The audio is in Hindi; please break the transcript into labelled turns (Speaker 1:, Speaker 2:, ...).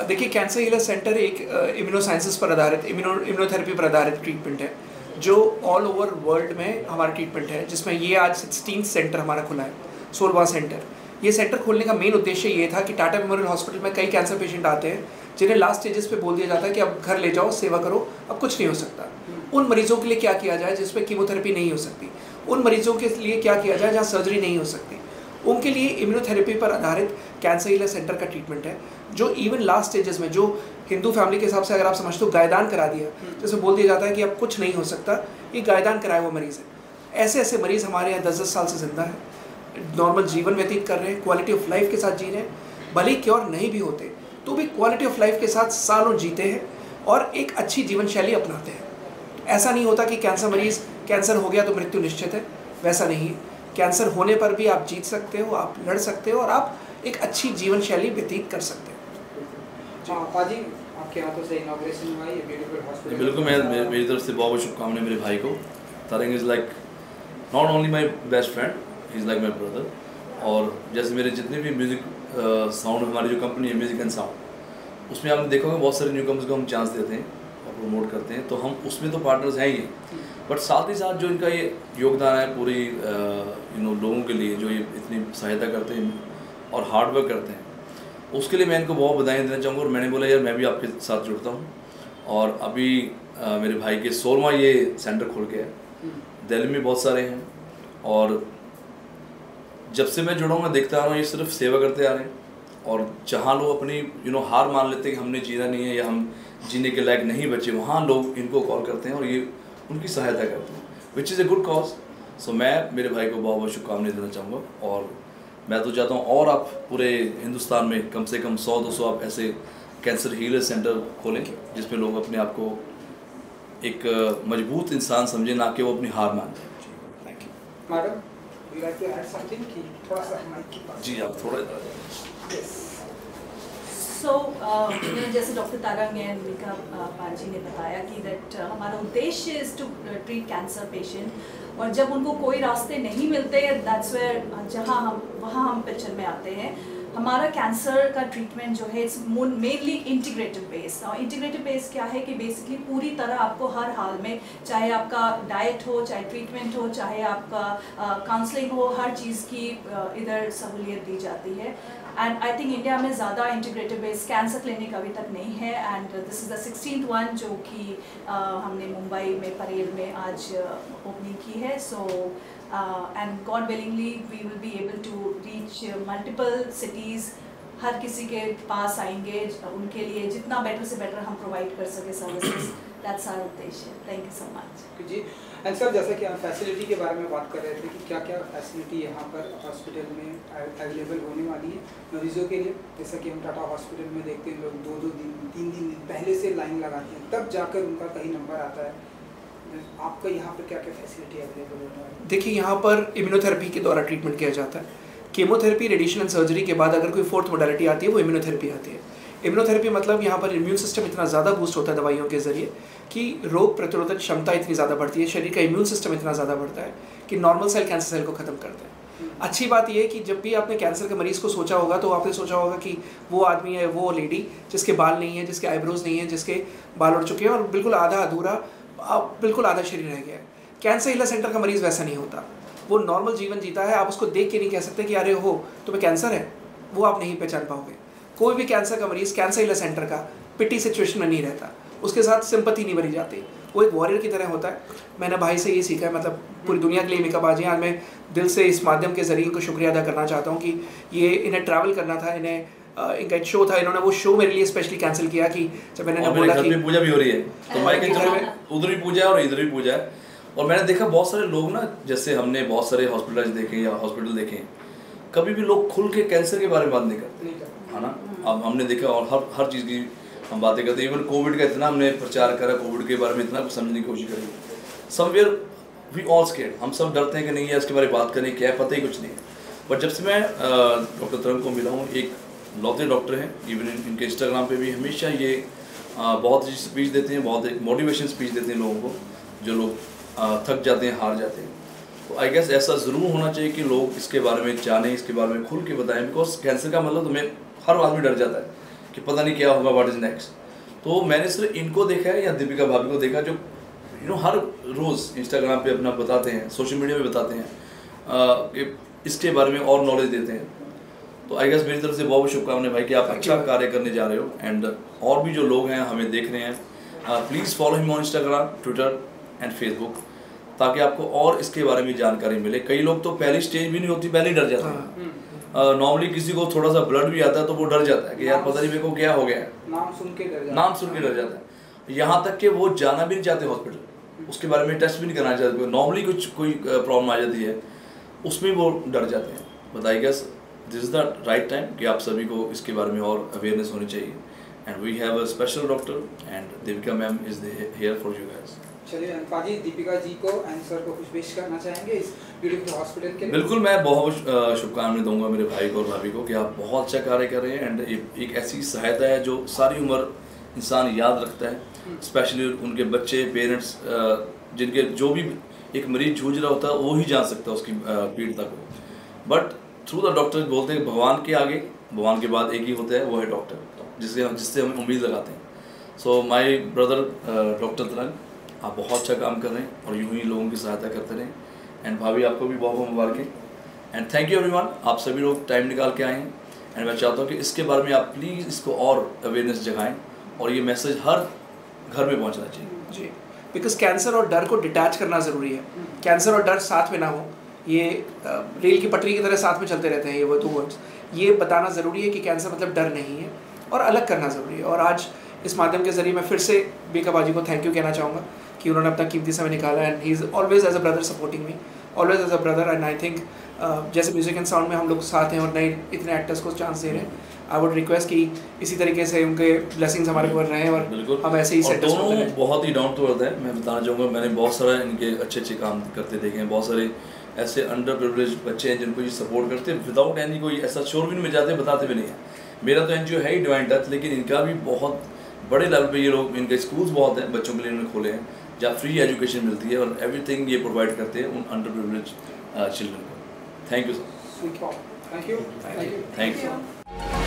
Speaker 1: देखिए, कैंसर हीलर सेंटर एक इम्यूनोसाइंसेस पर आधारित इम्यूनोथेरेपी पर आधारित ट्रीटमेंट है जो ऑल ओवर वर्ल्ड में हमारा ट्रीटमेंट है, जिसमें ये आज 16 सेंटर हमारा खुला है, 16वां सेंटर। ये सेंटर खोलने का मेन उद्देश्य ये था कि टाटा मेमोरियल हॉस्पिटल में कई कैंसर पेशेंट आते हैं जिन्हें लास्ट स्टेजेस पे बोल दिया जाता है कि अब घर ले जाओ, सेवा करो, अब कुछ नहीं हो सकता। उन मरीजों के लिए क्या किया जाए जिसमें कीमोथेरेपी नहीं हो सकती, उन मरीजों के लिए क्या किया जाए जहाँ सर्जरी नहीं हो सकती, उनके लिए इम्यूनोथेरेपी पर आधारित कैंसर हीलर सेंटर का ट्रीटमेंट है जो इवन लास्ट स्टेजेस में, जो हिंदू फैमिली के हिसाब से अगर आप समझते हो गायदान करा दिया, जैसे बोल दिया जाता है कि अब कुछ नहीं हो सकता, ये गायदान कराया हुआ मरीज़ है। ऐसे ऐसे मरीज़ हमारे यहाँ 10-10 साल से ज़िंदा है, नॉर्मल जीवन व्यतीत कर रहे हैं, क्वालिटी ऑफ लाइफ के साथ जी रहे हैं, भले ही क्योर नहीं भी होते तो भी क्वालिटी ऑफ लाइफ के साथ सालों जीते हैं और एक अच्छी जीवन शैली अपनाते हैं। ऐसा नहीं होता कि कैंसर मरीज़ कैंसर हो गया तो मृत्यु निश्चित है, वैसा नहीं है। कैंसर होने पर भी आप जीत सकते हो, आप लड़ सकते हो और आप एक अच्छी जीवन शैली व्यतीत कर सकते हो।
Speaker 2: पाजी, आपके हाथों से इनॉग्रेशन हुआ है ब्यूटीफुल हॉस्पिटल।
Speaker 3: बिल्कुल, मैं मेरी तरफ से बहुत शुभकामनाएं मेरे भाई को। Tarang is like not only my best friend, he is like my brother. और जैसे मेरे जितने भी म्यूज़िक साउंड, हमारी जो कंपनी है म्यूज़िक एंड साउंड, उसमें आपने देखा होगा बहुत सारे न्यू कमर्स को हम चांस देते हैं और प्रमोट करते हैं, तो हम उसमें तो पार्टनर्स हैं ही हैं, बट साथ ही साथ जो इनका ये योगदान है पूरी लोगों के लिए जो ये इतनी सहायता करते हैं और हार्ड वर्क करते हैं, उसके लिए मैं इनको बहुत बधाई देना चाहूँगा। और मैंने बोला यार मैं भी आपके साथ जुड़ता हूँ। और अभी मेरे भाई के 16वां ये सेंटर खुल गया है, दिल्ली में बहुत सारे हैं, और जब से मैं जुड़ा हूँ मैं देखता आ रहा हूँ ये सिर्फ सेवा करते आ रहे हैं। और जहाँ लोग अपनी हार मान लेते हैं कि हमने जीना नहीं है या हम जीने के लायक नहीं बचे, वहाँ लोग इनको कॉल करते हैं और ये उनकी सहायता करते हैं, which is a good cause. So मैं मेरे भाई को बहुत बहुत शुभकामनाएं देना चाहूँगा। और मैं तो चाहता हूँ और आप पूरे हिंदुस्तान में कम से कम 100-200 आप ऐसे कैंसर हीलर सेंटर खोलें जिसमें लोग अपने आप को एक मजबूत इंसान समझें, ना कि वो अपनी हार मान जाए।
Speaker 1: Thank you.
Speaker 2: Madam, you like to add something कि थोड़ा सा माइक के पास?
Speaker 3: जी, आप थोड़ा
Speaker 4: सो जैसे डॉक्टर तारंग एंड मीका पाजी ने बताया कि दैट हमारा उद्देश्य is to treat cancer patient, और जब उनको कोई रास्ते नहीं मिलते, दैट्स वेयर वहाँ हम पिक्चर में आते हैं। हमारा कैंसर का ट्रीटमेंट जो है इट्स मेनली इंटीग्रेटिव बेस्ड। और इंटीग्रेटिव बेस्ड क्या है कि बेसिकली पूरी तरह आपको हर हाल में, चाहे आपका डाइट हो, चाहे ट्रीटमेंट हो, चाहे आपका काउंसलिंग हो, हर चीज़ की इधर सहूलियत दी जाती है। एंड आई थिंक इंडिया में ज़्यादा इंटीग्रेटिव बेस्ड कैंसर क्लिनिक अभी तक नहीं है, and this is the 16th one जो कि हमने मुंबई में परेल में आज ओपनिंग की है। सो and God willingly we will be able to reach multiple cities। हर किसी के पास आएंगे, उनके लिए जितना बेटर से बेटर हम प्रोवाइड कर सके सर्विसेज, दैट्स आवर उद्देश्य। Thank you so much
Speaker 2: ji. And sir, जैसा कि आप फैसिलिटी के बारे में बात कर रहे थे कि क्या क्या फैसिलिटी यहाँ पर हॉस्पिटल में अवेलेबल होने वाली है मरीजों के लिए, जैसा कि हम टाटा हॉस्पिटल में देखते हैं लोग 2-2 दिन 3 दिन पहले से लाइन लगाते हैं, तब जाकर उनका कहीं नंबर आता है। आपका यहाँ पर क्या क्या फैसिलिटी अवेलेबल होने वाली है?
Speaker 1: देखिए, यहाँ पर इम्यूनोथेरेपी के द्वारा ट्रीटमेंट किया जाता है। कीमोथेरेपी, रेडिएशन एंड सर्जरी के बाद अगर कोई फोर्थ मोडालिटी आती है वो इम्यूनोथेरेपी आती है। इम्यूनोथेरेपी मतलब यहाँ पर इम्यून सिस्टम इतना ज़्यादा बूस्ट होता है दवाइयों के ज़रिए कि रोग प्रतिरोधक क्षमता इतनी ज़्यादा बढ़ती है, शरीर का इम्यून सिस्टम इतना ज़्यादा बढ़ता है कि नॉर्मल सेल कैंसर सेल को ख़त्म करते हैं। अच्छी बात यह है कि जब भी आपने कैंसर के मरीज़ को सोचा होगा तो आपने सोचा होगा कि वो आदमी है, वो लेडी जिसके बाल नहीं है, जिसके आईब्रोज नहीं है, जिसके बाल उड़ चुके हैं और बिल्कुल आधा अधूरा, बिल्कुल आधा शरीर रह गया है। कैंसर हीलर सेंटर का मरीज़ वैसा नहीं होता, वो नॉर्मल जीवन जीता है। आप उसको देख के नहीं कह सकते कि अरे हो तुम्हें कैंसर है, वो आप नहीं पहचान पाओगे। कोई भी कैंसर का मरीज़ कैंसर हीलर सेंटर का पिटी सिचुएशन में नहीं रहता, उसके साथ सिंपैथी नहीं भरी जाती, वो एक वॉरियर की तरह होता है। मैंने भाई से ये सीखा है, मतलब पूरी दुनिया के लिए मीका पाजी, आज मैं दिल से इस माध्यम के ज़रिए इनको शुक्रिया अदा करना चाहता हूँ कि ये इन्हें ट्रैवल करना था, इन्हें इनका एक शो था, इन्होंने वो शो मेरे लिए स्पेशली कैंसिल किया कि जब मैंने बोला कि
Speaker 3: पूजा भी हो रही है तो मैं उधर भी पूजा है और इधर भी पूजा है। और मैंने देखा बहुत सारे लोग ना, जैसे हमने बहुत सारे हॉस्पिटल देखे या हॉस्पिटल देखे, कभी भी लोग खुल के कैंसर के बारे में बात नहीं करते, है ना। अब हमने देखा और हर चीज़ की हम बातें करते हैं। इवन कोविड का इतना हमने प्रचार करा, कोविड के बारे में इतना कुछ समझने की कोशिश करी, समवेयर वी ऑल स्केर्ड, हम सब डरते हैं कि नहीं यार इसके बारे में बात करें, क्या है, पता ही कुछ नहीं है। बट जब से मैं डॉक्टर तरंग को मिला हूँ, एक लौते डॉक्टर हैं, इवन इनके इंस्टाग्राम पे भी हमेशा ये बहुत अच्छी स्पीच देते हैं, बहुत एक मोटिवेशन स्पीच देते हैं लोगों को, जो लोग थक जाते हैं, हार जाते हैं। तो आई गेस ऐसा ज़रूर होना चाहिए कि लोग इसके बारे में जानें, इसके बारे में खुल के बताएं, बिकॉज कैंसर का मतलब तुम्हें हर आदमी डर जाता है कि पता नहीं क्या होगा, व्हाट इज़ नेक्स्ट। तो मैंने सिर्फ इनको देखा है या दीपिका भाभी को देखा, जो हर रोज़ इंस्टाग्राम पे अपना बताते हैं, सोशल मीडिया पे बताते हैं कि इसके बारे में और नॉलेज देते हैं। तो आई गेस मेरी तरफ से बहुत शुभकामनाएं भाई कि आप अच्छा कार्य करने जा रहे हो। एंड और भी जो लोग हैं हमें देख रहे हैं, please follow him on Instagram, Twitter and Facebook, ताकि आपको और इसके बारे में जानकारी मिले। कई लोग तो पहली स्टेज भी नहीं होती, पहले ही डर जाते हैं। नॉर्मली किसी को थोड़ा सा ब्लड भी आता है तो वो डर जाता है कि यार पता नहीं मेरे को क्या हो गया है,
Speaker 2: नाम सुन के डर जाता
Speaker 3: है। यहाँ तक कि वो जाना भी नहीं चाहते हॉस्पिटल, उसके बारे में टेस्ट भी नहीं कराना चाहते। नॉर्मली कोई प्रॉब्लम आ जाती है उसमें वो डर जाते हैं। But I guess this is the right time कि आप सभी को इसके बारे में और अवेयरनेस होनी चाहिए। And we have a special doctor and Deepika ma'am is here for you guys.
Speaker 2: चलिए पाजी, दीपिका जी को एंड सर को कुछ पेश करना चाहेंगे इस ब्यूटीफुल हॉस्पिटल के लिए?
Speaker 3: बिल्कुल, मैं बहुत शुभकामनाएं दूंगा मेरे भाई को और भाभी को कि आप बहुत अच्छा कार्य कर रहे हैं। एंड एक ऐसी सहायता है जो सारी उम्र इंसान याद रखता है, स्पेशली उनके बच्चे, पेरेंट्स, जिनके जो भी एक मरीज जूझ रहा होता है वो ही जान सकता है उसकी पीड़िता को। बट थ्रू द डॉक्टर बोलते हैं भगवान के आगे, भगवान के बाद एक ही होता है, वो है डॉक्टर, जिससे हम उम्मीद लगाते हैं। सो माय ब्रदर डॉक्टर तरंग, आप बहुत अच्छा काम कर रहे हैं और यूं ही लोगों की सहायता करते रहें। एंड भाभी आपको भी बहुत बहुत मुबारकें। एंड थैंक यू एवरीवन, आप सभी लोग टाइम निकाल के आए हैं। एंड मैं चाहता हूँ कि इसके बारे में आप प्लीज़ इसको और अवेयरनेस जगाएं और ये मैसेज हर घर में पहुँचना चाहिए
Speaker 1: जी। बिकॉज कैंसर और डर को डिटैच करना ज़रूरी है। कैंसर और डर साथ में ना हो, ये रेल की पटरी की तरह साथ में चलते रहते हैं ये वो दो वर्ड्स। ये बताना ज़रूरी है कि कैंसर मतलब डर नहीं है, और अलग करना ज़रूरी है। और आज इस माध्यम के ज़रिए मैं फिर से बीका बाजी को थैंक यू कहना चाहूँगा कि उन्होंने अपना कीमती समय निकाला। And he is always as a brother supporting me, always as a brother. And I think जैसे म्यूजिक एंड साउंड में हम लोग साथ हैं और नए इतने एक्टर्स को चांस दे रहे हैं, आई वुड रिक्वेस्ट कि इसी तरीके से उनके ब्लेसिंग्स हमारे ऊपर रहें और हम ऐसे ही सेटर्स
Speaker 3: दोनों बहुत ही डाउन टू अर्थ है। मैं बताना चाहूँगा, मैंने बहुत सारा इनके अच्छे अच्छे काम करते देखे हैं। बहुत सारे ऐसे अंडर प्रिविलेज बच्चे हैं जिनको ये सपोर्ट करते हैं विदाउट एनी कोई ऐसा शोर भी नहीं जाते, बताते भी नहीं है। मेरा तो एनजीओ है ही डिवाइन टच, लेकिन इनका भी बहुत बड़े लेवल पे ये लोग, इनके स्कूल्स बहुत हैं बच्चों के लिए इन्होंने खोले हैं जहाँ फ्री एजुकेशन मिलती है और एवरीथिंग ये प्रोवाइड करते हैं उन अंडर प्रिविलेज चिल्ड्रन को। Thank you sir.
Speaker 2: Thank you.
Speaker 3: Thank you.